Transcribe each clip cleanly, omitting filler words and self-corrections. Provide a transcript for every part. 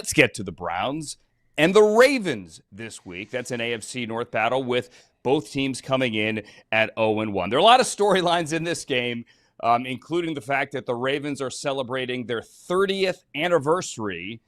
Let's get to the Browns and the Ravens this week. That's an AFC North battle with both teams coming in at 0-1. There are a lot of storylines in this game, including the fact that the Ravens are celebrating their 30th anniversary.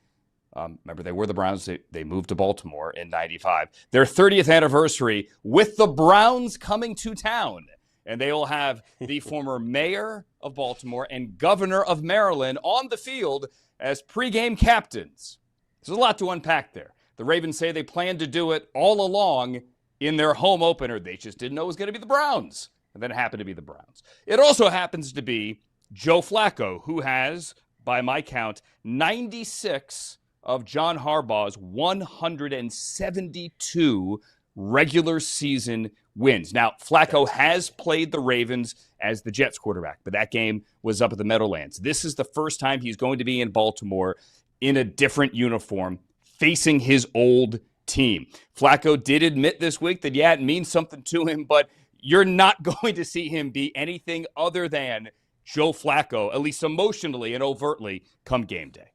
Remember, they were the Browns. They moved to Baltimore in 95. Their 30th anniversary with the Browns coming to town. And they will have the former mayor of Baltimore and governor of Maryland on the field as pregame captains. There's a lot to unpack there. The Ravens say they planned to do it all along in their home opener. They just didn't know it was going to be the Browns. And then it happened to be the Browns. It also happens to be Joe Flacco, who has, by my count, 96 of John Harbaugh's 172 regular season wins. Now, Flacco has played the Ravens as the Jets quarterback, but that game was up at the Meadowlands. This is the first time he's going to be in Baltimore in a different uniform, facing his old team. Flacco did admit this week that, yeah, it means something to him, but you're not going to see him be anything other than Joe Flacco, at least emotionally and overtly, come game day.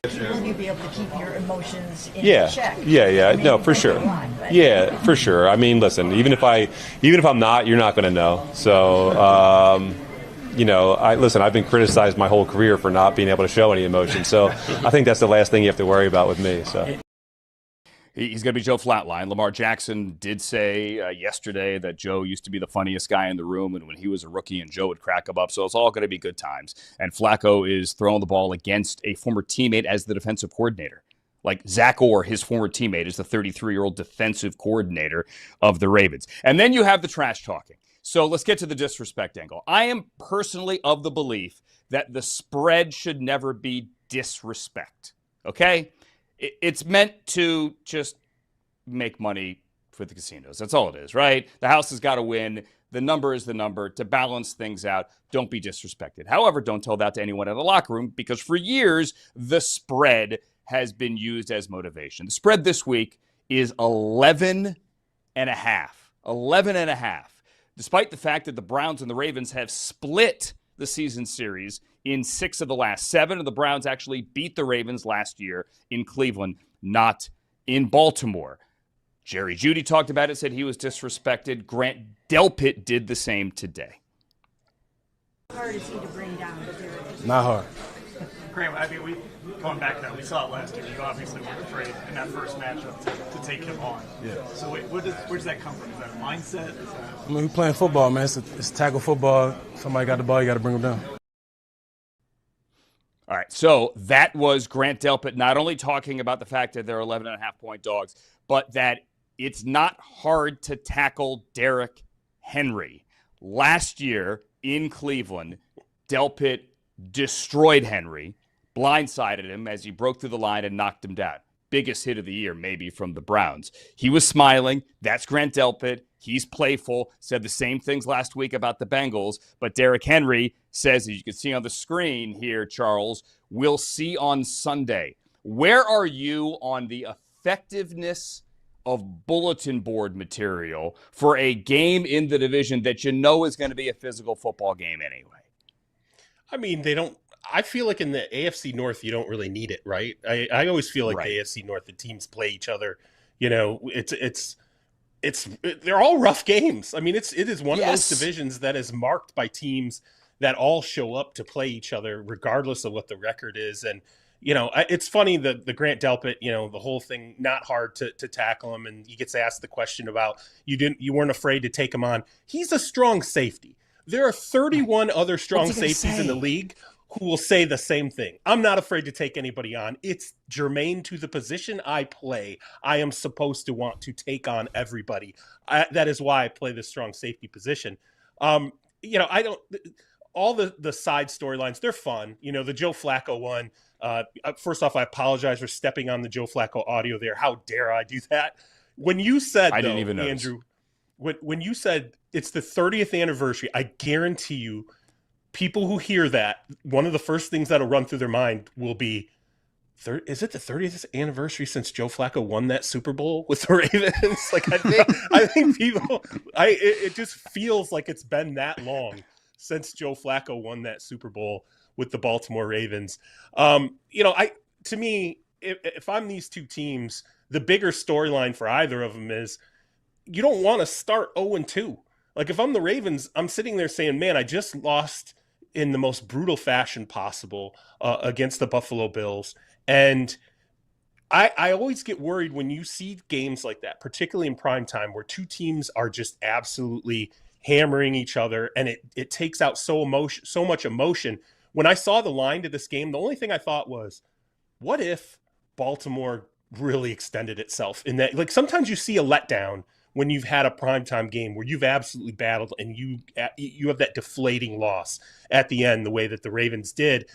Will you be able to keep your emotions in check? Yeah. I mean, no, for sure. Yeah, for sure. I mean, listen, even if I'm not, you're not going to know. So, I've been criticized my whole career for not being able to show any emotion. So I think that's the last thing you have to worry about with me. So. He's going to be Joe Flatline. Lamar Jackson did say yesterday that Joe used to be the funniest guy in the room, and when he was a rookie, and Joe would crack him up. So it's all going to be good times. And Flacco is throwing the ball against a former teammate as the defensive coordinator. Like Zach Orr, his former teammate, is the 33-year-old defensive coordinator of the Ravens. And then you have the trash talking. So let's get to the disrespect angle. I am personally of the belief that the spread should never be disrespect. Okay? It's meant to just make money for the casinos. That's all it is, right? The house has got to win. The number is the number. To balance things out, don't be disrespected. However, don't tell that to anyone in the locker room, because for years, the spread has been used as motivation. The spread this week is 11 and a half. 11 and a half. Despite the fact that the Browns and the Ravens have split the season series in 6 of the last 7, and the Browns actually beat the Ravens last year in Cleveland, not in Baltimore. Jerry Jeudy talked about it, said he was disrespected. Grant Delpit did the same today. How hard is he to bring down? Not hard. Graham, I mean, going back to that, we saw it last year. You obviously weren't afraid in that first matchup to take him on. Yeah. So where does that come from? Is that a mindset? I mean, we're playing football, man. It's tackle football. Somebody got the ball, you got to bring them down. All right, so that was Grant Delpit not only talking about the fact that they're 11.5-point dogs, but that it's not hard to tackle Derrick Henry. Last year in Cleveland, Delpit destroyed Henry, blindsided him as he broke through the line and knocked him down. Biggest hit of the year, maybe, from the Browns. He was smiling. That's Grant Delpit. He's playful. Said the same things last week about the Bengals. But Derrick Henry says, as you can see on the screen here, Charles, we'll see on Sunday. Where are you on the effectiveness of bulletin board material for a game in the division that you know is going to be a physical football game anyway? I mean, I feel like in the AFC North, you don't really need it, right? I always feel like the AFC North, the teams play each other. You know, they're all rough games. I mean, it is one of those divisions that is marked by teams that all show up to play each other, regardless of what the record is. And, you know, it's funny that the Grant Delpit, you know, the whole thing, not hard to tackle him. And he gets asked the question about you weren't afraid to take him on. He's a strong safety. There are 31 other strong safeties in the league who will say the same thing. I'm not afraid to take anybody on. It's germane to the position I play. I am supposed to want to take on everybody. That is why I play the strong safety position. You know, all the side storylines, they're fun. You know, the Joe Flacco one, first off, I apologize for stepping on the Joe Flacco audio there. How dare I do that? When you said, I didn't even notice. Andrew, when you said it's the 30th anniversary, I guarantee you, people who hear that, one of the first things that'll run through their mind will be, is it the 30th anniversary since Joe Flacco won that Super Bowl with the Ravens? Like, I think people, it just feels like it's been that long since Joe Flacco won that Super Bowl with the Baltimore Ravens. You know, to me, if I'm these two teams, the bigger storyline for either of them is you don't want to start 0-2. Like if I'm the Ravens, I'm sitting there saying, man, I just lost in the most brutal fashion possible against the Buffalo Bills. And I always get worried when you see games like that, particularly in prime time, where two teams are just absolutely hammering each other, and it takes out so much emotion. When I saw the line to this game, the only thing I thought was, what if Baltimore really extended itself in that? Like sometimes you see a letdown when you've had a primetime game where you've absolutely battled and you have that deflating loss at the end, the way that the Ravens did.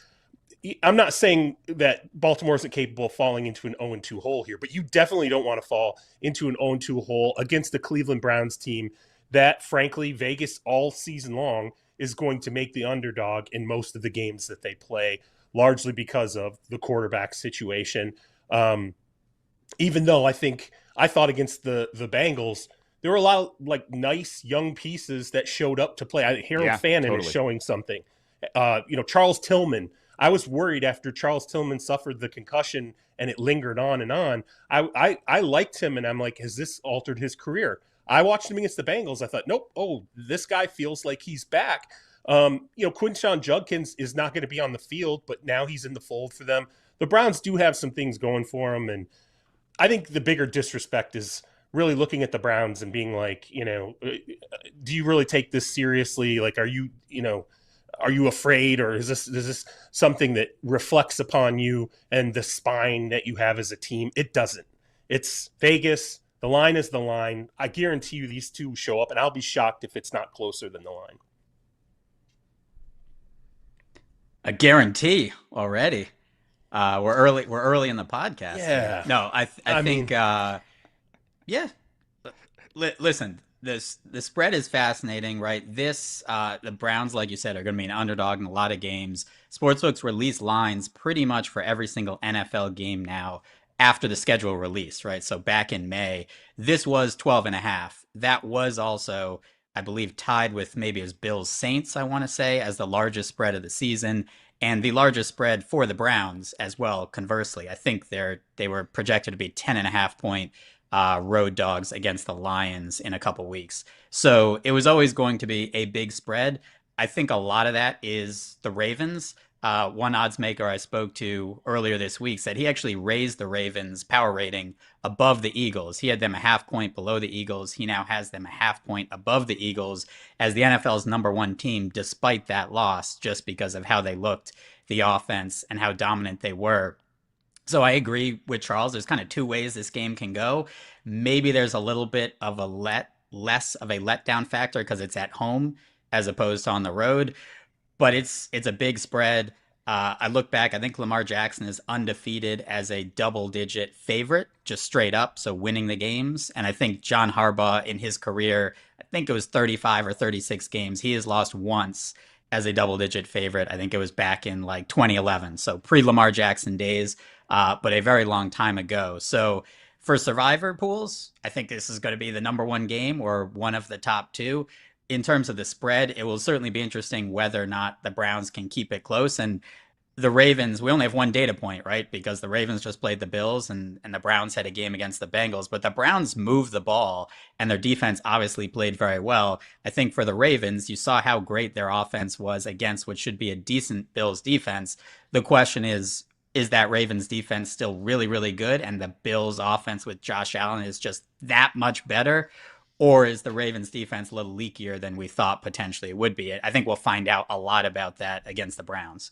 I'm not saying that Baltimore isn't capable of falling into an 0-2 hole here, but you definitely don't want to fall into an 0-2 hole against the Cleveland Browns team that, frankly, Vegas all season long is going to make the underdog in most of the games that they play, largely because of the quarterback situation. Even though I thought against the Bengals, there were a lot of like nice young pieces that showed up to play. Harold Fannin is showing something. Charles Tillman. I was worried after Charles Tillman suffered the concussion and it lingered on and on. I liked him, and I'm like, has this altered his career? I watched him against the Bengals. I thought, nope. Oh, this guy feels like he's back. Quinshon Judkins is not going to be on the field, but now he's in the fold for them. The Browns do have some things going for them, and I think the bigger disrespect is really looking at the Browns and being like, do you really take this seriously? Like, are you afraid, or is this something that reflects upon you and the spine that you have as a team? It doesn't. It's Vegas. The line is the line. I guarantee you these two show up, and I'll be shocked if it's not closer than the line. A guarantee already. We're early in the podcast. Yeah. No, I think yeah. Listen, the spread is fascinating, right? The Browns, like you said, are going to be an underdog in a lot of games. Sportsbooks release lines pretty much for every single NFL game now after the schedule release, right? So back in May, this was 12.5. That was also, I believe, tied with maybe it was Bills Saints, I want to say, as the largest spread of the season, and the largest spread for the Browns as well. Conversely, I think they were projected to be 10.5 point road dogs against the Lions in a couple weeks. So it was always going to be a big spread. I think a lot of that is the Ravens. One odds maker I spoke to earlier this week said he actually raised the Ravens power rating above the Eagles. He had them a half point below the Eagles. He now has them a half point above the Eagles as the NFL's number one team, despite that loss, just because of how they looked, the offense, and how dominant they were. So I agree with Charles. There's kind of two ways this game can go. Maybe there's a little bit of less of a letdown factor because it's at home as opposed to on the road. But it's a big spread. I look back, I think Lamar Jackson is undefeated as a double-digit favorite, just straight up, so winning the games. And I think John Harbaugh in his career, I think it was 35 or 36 games, he has lost once as a double-digit favorite. I think it was back in like 2011, so pre-Lamar Jackson days, but a very long time ago. So for survivor pools, I think this is going to be the number one game or one of the top two. In terms of the spread, it will certainly be interesting whether or not the Browns can keep it close. And the Ravens, we only have one data point, right? Because the Ravens just played the Bills and the Browns had a game against the Bengals. But the Browns moved the ball and their defense obviously played very well. I think for the Ravens, you saw how great their offense was against what should be a decent Bills defense. The question is that Ravens defense still really, really good? And the Bills offense with Josh Allen is just that much better? Or is the Ravens defense a little leakier than we thought potentially it would be? I think we'll find out a lot about that against the Browns.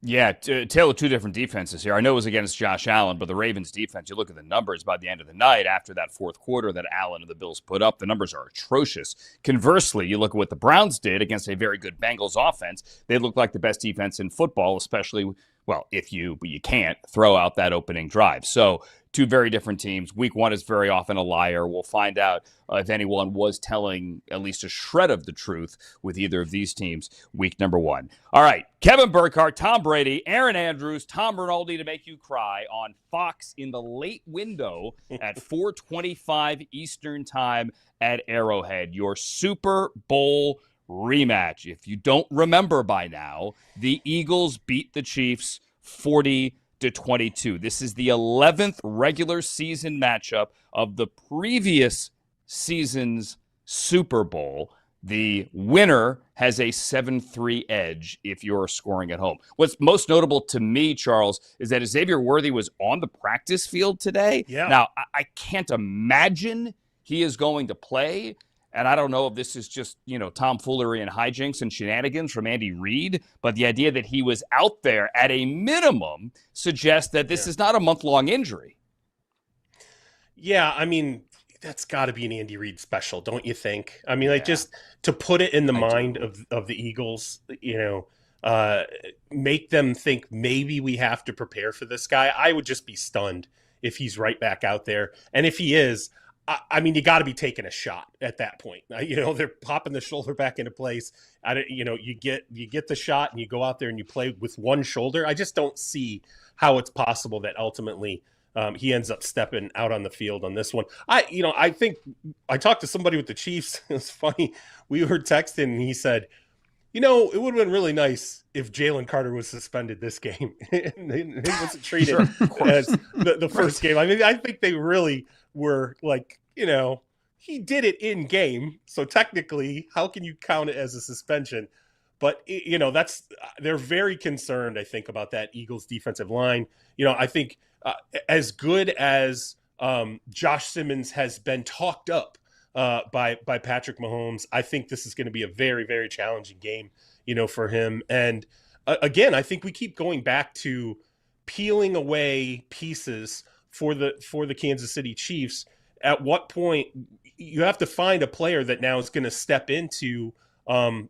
Yeah, tale of two different defenses here. I know it was against Josh Allen, but the Ravens defense, you look at the numbers by the end of the night after that fourth quarter that Allen and the Bills put up, the numbers are atrocious. Conversely, you look at what the Browns did against a very good Bengals offense. They look like the best defense in football, especially, well, but you can't throw out that opening drive. So two very different teams. Week one is very often a liar. We'll find out if anyone was telling at least a shred of the truth with either of these teams week number one. All right, Kevin Burkhardt, Tom Brady, Aaron Andrews, Tom Rinaldi to make you cry on Fox in the late window at 4:25 Eastern time at Arrowhead. Your Super Bowl rematch. If you don't remember by now, the Eagles beat the Chiefs 40 22. This is the 11th regular season matchup of the previous season's Super Bowl. The winner has a 7-3 edge if you're scoring at home. What's most notable to me, Charles, is that Xavier Worthy was on the practice field today. Yeah. Now, I can't imagine he is going to play. And I don't know if this is just, tomfoolery and hijinks and shenanigans from Andy Reid, but the idea that he was out there at a minimum suggests that this is not a month-long injury. Yeah, I mean, that's got to be an Andy Reid special, don't you think? I mean, just to put it in the mind of the Eagles, make them think maybe we have to prepare for this guy. I would just be stunned if he's right back out there. And if he is, I mean, you got to be taking a shot at that point. They're popping the shoulder back into place. You get the shot and you go out there and you play with one shoulder. I just don't see how it's possible that ultimately he ends up stepping out on the field on this one. I think I talked to somebody with the Chiefs. It was funny. We were texting and he said, it would have been really nice if Jalen Carter was suspended this game. And he wasn't treated as the first game. I mean, I think they really were like, he did it in game. So technically, how can you count it as a suspension? But, they're very concerned, I think, about that Eagles defensive line. I think as good as Josh Simmons has been talked up by Patrick Mahomes, I think this is going to be a very, very challenging game, for him. And again, I think we keep going back to peeling away pieces for the Kansas City Chiefs. At what point you have to find a player that now is going to step into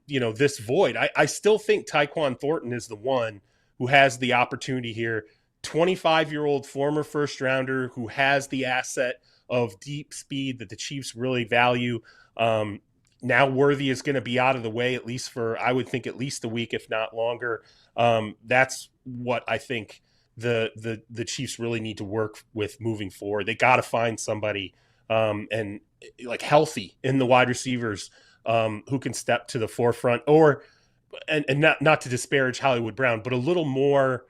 this void. I still think Tyquan Thornton is the one who has the opportunity here. 25-year-old former first rounder who has the asset of deep speed that the Chiefs really value. Now Worthy is going to be out of the way, at least for, I would think, at least a week, if not longer. That's what I think the Chiefs really need to work with moving forward. They got to find somebody and like healthy in the wide receivers who can step to the forefront, and not to disparage Hollywood Brown, but a little more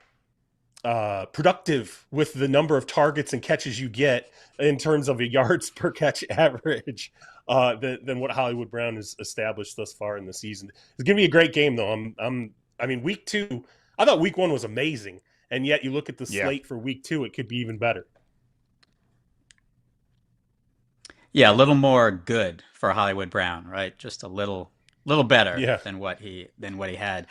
productive with the number of targets and catches you get in terms of a yards per catch average than what Hollywood Brown has established thus far in the season. It's going to be a great game, though. I mean, week 2, I thought week 1 was amazing, and yet you look at the slate for week 2, it could be even better. Yeah, a little more good for Hollywood Brown, right? Just a little better than what he had.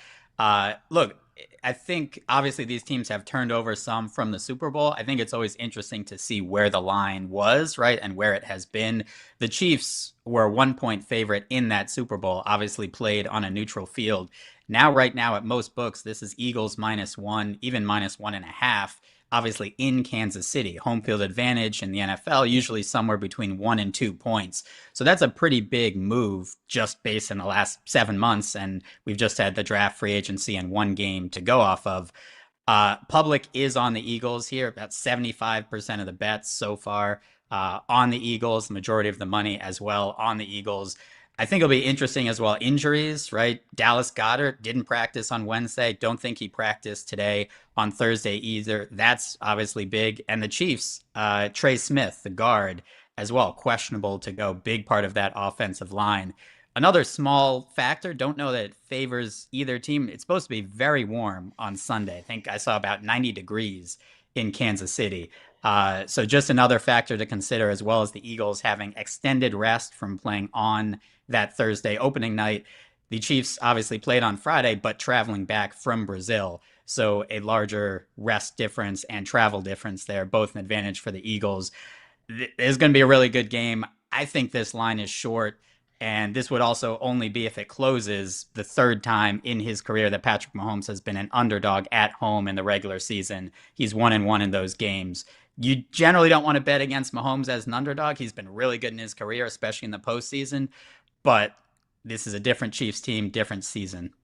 Look, I think obviously these teams have turned over some from the Super Bowl. I think it's always interesting to see where the line was, right, and where it has been. The Chiefs were a 1-point favorite in that Super Bowl, obviously played on a neutral field. Right now at most books, this is Eagles -1, even -1.5. Obviously in Kansas City, home field advantage in the NFL, usually somewhere between 1 and 2 points. So that's a pretty big move just based on the last 7 months. And we've just had the draft, free agency, and one game to go off of. Public is on the Eagles here. About 75% of the bets so far on the Eagles, the majority of the money as well on the Eagles. I think it'll be interesting as well. Injuries, right? Dallas Goedert didn't practice on Wednesday. Don't think he practiced today on Thursday either. That's obviously big. And the Chiefs, Trey Smith, the guard, as well, questionable to go. Big part of that offensive line. Another small factor, don't know that it favors either team. It's supposed to be very warm on Sunday. I think I saw about 90 degrees in Kansas City. So just another factor to consider, as well as the Eagles having extended rest from playing on that Thursday opening night. The Chiefs obviously played on Friday, but traveling back from Brazil. So a larger rest difference and travel difference there, both an advantage for the Eagles. It's going to be a really good game. I think this line is short, and this would also only be, if it closes, the third time in his career that Patrick Mahomes has been an underdog at home in the regular season. He's 1-1 in those games. You generally don't want to bet against Mahomes as an underdog. He's been really good in his career, especially in the postseason. But this is a different Chiefs team, different season.